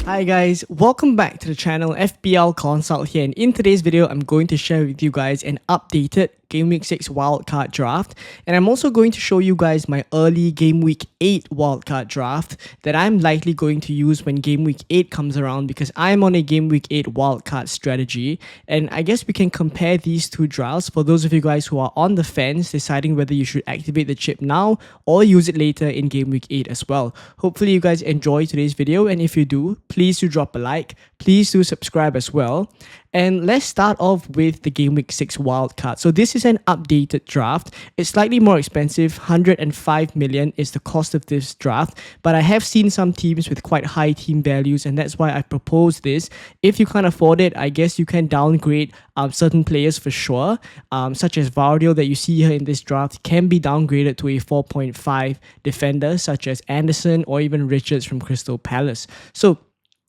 Hi guys, welcome back to the channel. FPL Consult here, and in today's video I'm going to share with you guys an updated Game Week 6 wildcard draft, and I'm also going to show you guys my early Game Week 8 wildcard draft that I'm likely going to use when Game Week 8 comes around, because I'm on a Game Week 8 wildcard strategy. And I guess we can compare these two drafts for those of you guys who are on the fence deciding whether you should activate the chip now or use it later in Game Week 8 as well. Hopefully you guys enjoy today's video, and if you do, please do drop a like, please do subscribe as well. And let's start off with the Game Week 6 wildcard. So this is an updated draft. It's slightly more expensive. 105 million is the cost of this draft, but I have seen some teams with quite high team values, and that's why I proposed this. If you can't afford it, I guess you can downgrade certain players for sure, such as Vardio that you see here in this draft can be downgraded to a 4.5 defender, such as Anderson or even Richards from Crystal Palace. So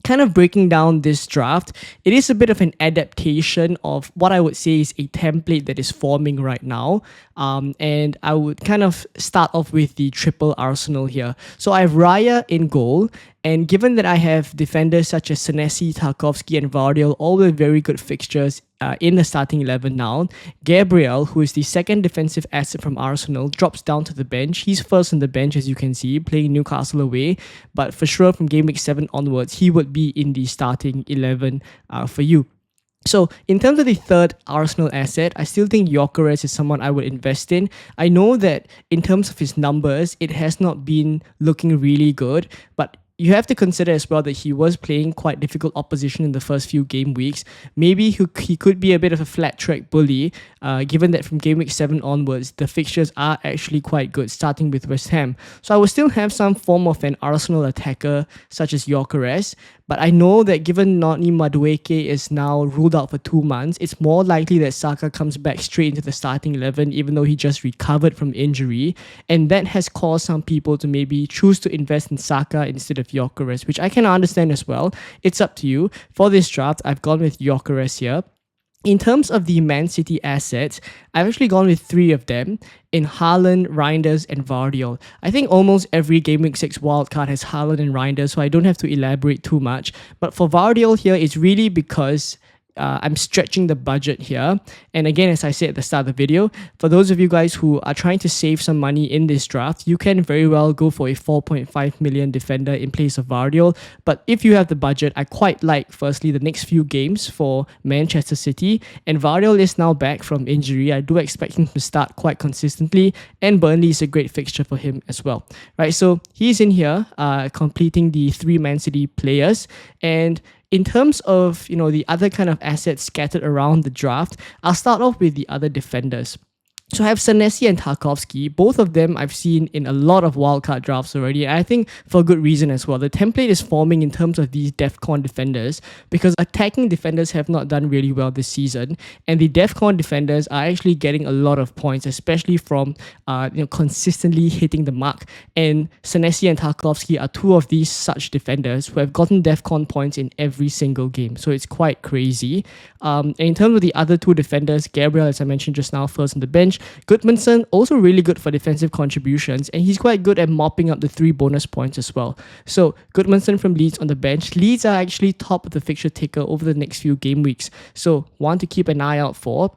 kind of breaking down this draft, it is a bit of an adaptation of what I would say is a template that is forming right now. And I would kind of start off with the triple arsenal here. So I have Raya in goal, and given that I have defenders such as Senesi, Tarkowski and Vardiol, all with very good fixtures in the starting 11 now, Gabriel, who is the second defensive asset from Arsenal, drops down to the bench. He's first on the bench, as you can see, playing Newcastle away, but for sure from Game Week 7 onwards, he would be in the starting 11 for you. So in terms of the third Arsenal asset, I still think Gyökeres is someone I would invest in. I know that in terms of his numbers, it has not been looking really good, but you have to consider as well that he was playing quite difficult opposition in the first few game weeks. Maybe he could be a bit of a flat track bully, given that from Game Week 7 onwards, the fixtures are actually quite good, starting with West Ham. So I will still have some form of an Arsenal attacker such as Gyökeres, but I know that given Noni Madueke is now ruled out for 2 months, it's more likely that Saka comes back straight into the starting 11, even though he just recovered from injury. And that has caused some people to maybe choose to invest in Saka instead of Gyökeres, which I can understand as well. It's up to you. For this draft, I've gone with Gyökeres here. In terms of the Man City assets, I've actually gone with 3 of them in Haaland, Reinders and Vardiol. I think almost every Game Week 6 wildcard has Haaland and Reinders, so I don't have to elaborate too much. But for Vardiol here, it's really because I'm stretching the budget here. And again, as I said at the start of the video, for those of you guys who are trying to save some money in this draft, you can very well go for a 4.5 million defender in place of Vardiol. But if you have the budget, I quite like, firstly, the next few games for Manchester City. And Vardiol is now back from injury. I do expect him to start quite consistently, and Burnley is a great fixture for him as well. Right, so he's in here, completing the 3 Man City players. And in terms of, the other kind of assets scattered around the draft, I'll start off with the other defenders. So I have Senesi and Tarkowski. Both of them I've seen in a lot of wildcard drafts already, and I think for good reason as well. The template is forming in terms of these DEFCON defenders, because attacking defenders have not done really well this season, and the DEFCON defenders are actually getting a lot of points, especially from consistently hitting the mark. And Senesi and Tarkowski are 2 of these such defenders who have gotten DEFCON points in every single game, so it's quite crazy. And in terms of the other 2 defenders, Gabriel, as I mentioned just now, first on the bench. Goodmanson, also really good for defensive contributions, and he's quite good at mopping up the 3 bonus points as well. So Goodmanson from Leeds on the bench. Leeds are actually top of the fixture ticker over the next few game weeks, so one to keep an eye out for.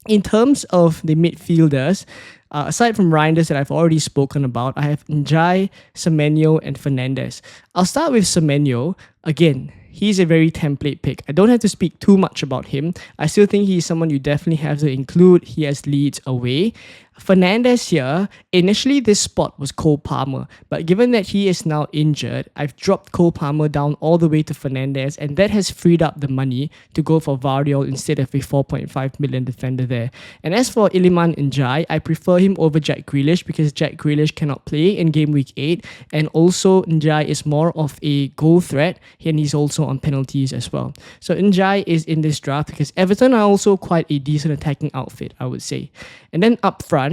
In terms of the midfielders, aside from Reinders that I've already spoken about, I have Njai, Semenyo and Fernandes. I'll start with Semenyo. Again, he's a very template pick. I don't have to speak too much about him. I still think he's someone you definitely have to include. He has Leeds away. Fernandes here, initially this spot was Cole Palmer, but given that he is now injured, I've dropped Cole Palmer down all the way to Fernandes, and that has freed up the money to go for Vardiol instead of a 4.5 million defender there. And as for Iliman Njai, I prefer him over Jack Grealish because Jack Grealish cannot play in Game Week 8, and also Njai is more of a goal threat, and he's also on penalties as well. So Njai is in this draft because Everton are also quite a decent attacking outfit, I would say. And then up front,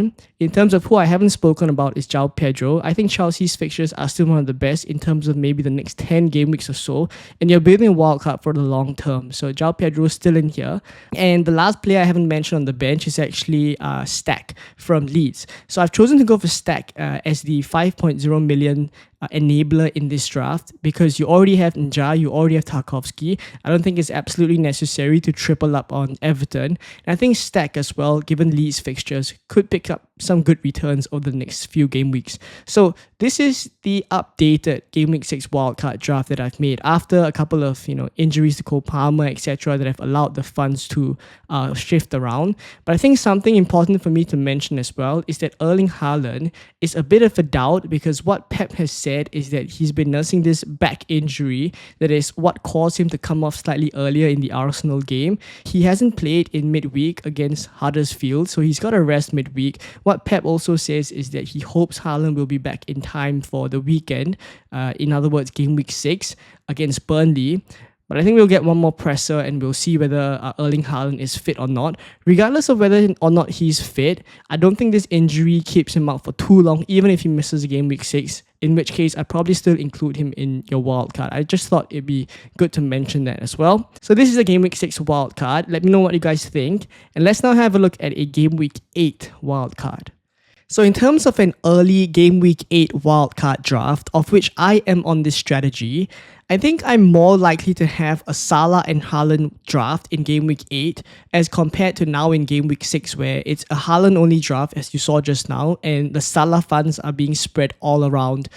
In terms of who I haven't spoken about is João Pedro. I think Chelsea's fixtures are still one of the best in terms of maybe the next 10 game weeks or so, and you're building a wildcard for the long term. So João Pedro is still in here. And the last player I haven't mentioned on the bench is actually Stack from Leeds. So I've chosen to go for Stack as the 5.0 million enabler in this draft because you already have Njah, you already have Tarkowski. I don't think it's absolutely necessary to triple up on Everton. And I think Stack as well, given Leeds fixtures, could pick up some good returns over the next few game weeks. So this is the updated Game Week 6 wildcard draft that I've made after a couple of injuries to Cole Palmer, etc., that have allowed the funds to shift around. But I think something important for me to mention as well is that Erling Haaland is a bit of a doubt because what Pep has said is that he's been nursing this back injury that is what caused him to come off slightly earlier in the Arsenal game. He hasn't played in midweek against Huddersfield, so he's got to rest midweek. What Pep also says is that he hopes Haaland will be back in time for the weekend, in other words, Game Week 6 against Burnley. But I think we'll get one more presser and we'll see whether Erling Haaland is fit or not. Regardless of whether or not he's fit, I don't think this injury keeps him out for too long, even if he misses Game Week 6, in which case I'd probably still include him in your wildcard. I just thought it'd be good to mention that as well. So this is a Game Week 6 wildcard. Let me know what you guys think. And let's now have a look at a Game Week 8 wildcard. So in terms of an early Game Week 8 wildcard draft, of which I am on this strategy, I think I'm more likely to have a Salah and Haaland draft in Game Week 8 as compared to now in Game Week 6 where it's a Haaland only draft as you saw just now and the Salah funds are being spread all around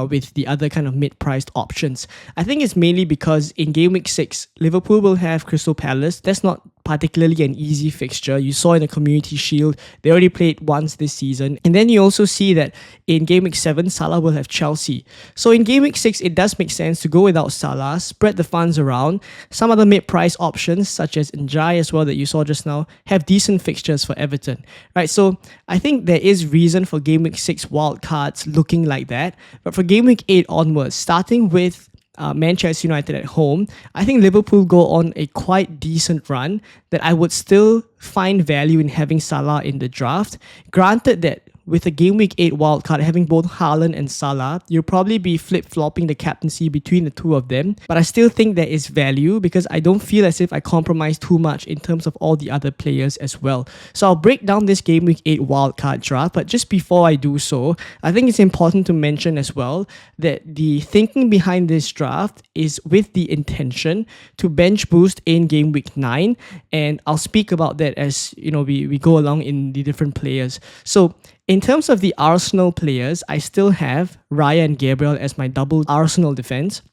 with the other kind of mid-priced options. I think it's mainly because in Game Week 6, Liverpool will have Crystal Palace. That's not particularly an easy fixture. You saw in the Community Shield, they already played once this season. And then you also see that in Game Week 7, Salah will have Chelsea. So in Game Week 6, it does make sense to go without Salah, spread the funds around. Some other mid-price options, such as Njai as well that you saw just now, have decent fixtures for Everton. Right, so I think there is reason for Game Week 6 wildcards looking like that. But for Game Week 8 onwards, starting with Manchester United at home, I think Liverpool go on a quite decent run that I would still find value in having Salah in the draft. Granted that with a Game Week 8 wildcard having both Haaland and Salah, you'll probably be flip-flopping the captaincy between the two of them. But I still think there is value because I don't feel as if I compromise too much in terms of all the other players as well. So I'll break down this Game Week 8 wildcard draft, but just before I do so, I think it's important to mention as well that the thinking behind this draft is with the intention to bench boost in Game Week 9, and I'll speak about that as we go along in the different players. So in terms of the Arsenal players, I still have Raya and Gabriel as my double Arsenal defense.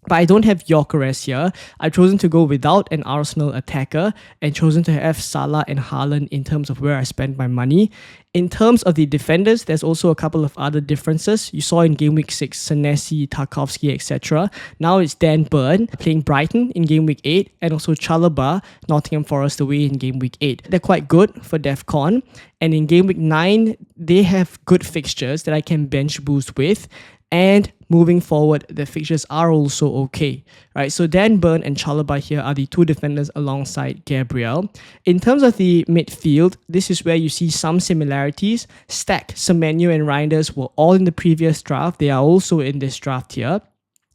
But I don't have Gyökeres here. I've chosen to go without an Arsenal attacker and chosen to have Salah and Haaland in terms of where I spend my money. In terms of the defenders, there's also a couple of other differences. You saw in Game Week 6, Senesi, Tarkowski, etc. Now it's Dan Burn playing Brighton in Game Week 8 and also Chalobah, Nottingham Forest away in Game Week 8. They're quite good for DEFCON. And in Game Week 9, they have good fixtures that I can bench boost with. And moving forward, the fixtures are also okay, right? So Dan Burn and Chalobah here are the two defenders alongside Gabriel. In terms of the midfield, this is where you see some similarities. Stack, Semenyo and Reinders were all in the previous draft. They are also in this draft here.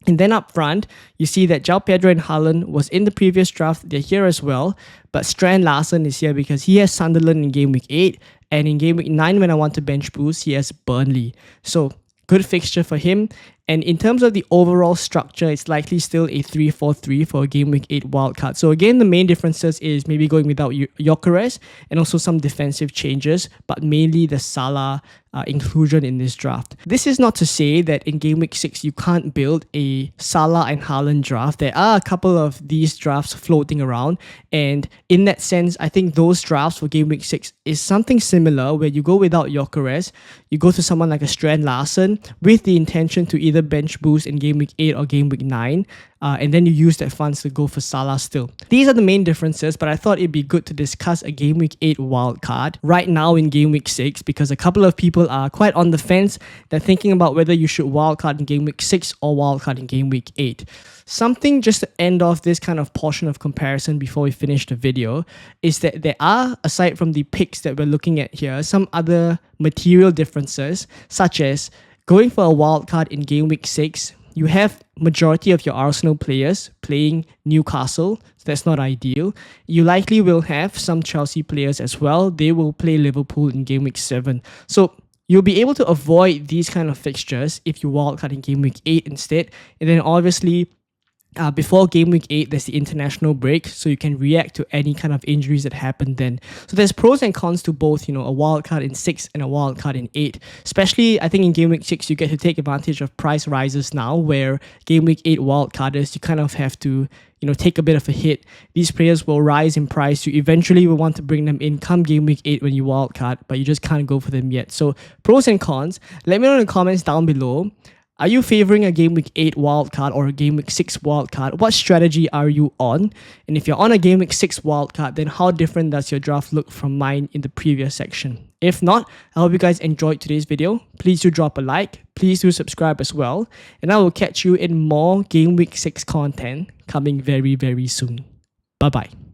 And then up front, you see that João Pedro and Haaland was in the previous draft. They're here as well. But Strand Larsen is here because he has Sunderland in Game Week 8. And in Game Week 9, when I want to bench boost, he has Burnley. So good fixture for him. And in terms of the overall structure, it's likely still a 3-4-3 for a Game Week 8 wildcard. So again, the main differences is maybe going without Gyökeres and also some defensive changes, but mainly the Salah inclusion in this draft. This is not to say that in Game Week 6 you can't build a Salah and Haaland draft. There are a couple of these drafts floating around, and in that sense, I think those drafts for Game Week 6 is something similar where you go without Gyökeres, you go to someone like a Strand Larsen with the intention to either either bench boost in Game Week 8 or Game Week 9, and then you use that funds to go for Salah still. These are the main differences, but I thought it'd be good to discuss a Game Week 8 wildcard right now in Game Week 6 because a couple of people are quite on the fence. They're thinking about whether you should wildcard in Game Week 6 or wildcard in Game Week 8. Something just to end off this kind of portion of comparison before we finish the video is that there are, aside from the picks that we're looking at here, some other material differences, such as going for a wildcard in Game Week 6, you have majority of your Arsenal players playing Newcastle, so that's not ideal. You likely will have some Chelsea players as well. They will play Liverpool in Game Week 7. So you'll be able to avoid these kind of fixtures if you wildcard in Game Week 8 instead. And then obviously, before Game Week 8, there's the international break, so you can react to any kind of injuries that happen then. So there's pros and cons to both, a wildcard in 6 and a wildcard in 8. Especially, I think in Game Week 6, you get to take advantage of price rises now, where Game Week 8 wildcarders, you kind of have to, take a bit of a hit. These players will rise in price. You eventually will want to bring them in come Game Week 8 when you wildcard, but you just can't go for them yet. So pros and cons, let me know in the comments down below. Are you favoring a Game Week 8 wildcard or a Game Week 6 wildcard? What strategy are you on? And if you're on a Game Week 6 wildcard, then how different does your draft look from mine in the previous section? If not, I hope you guys enjoyed today's video. Please do drop a like. Please do subscribe as well. And I will catch you in more Game Week 6 content coming very, very soon. Bye-bye.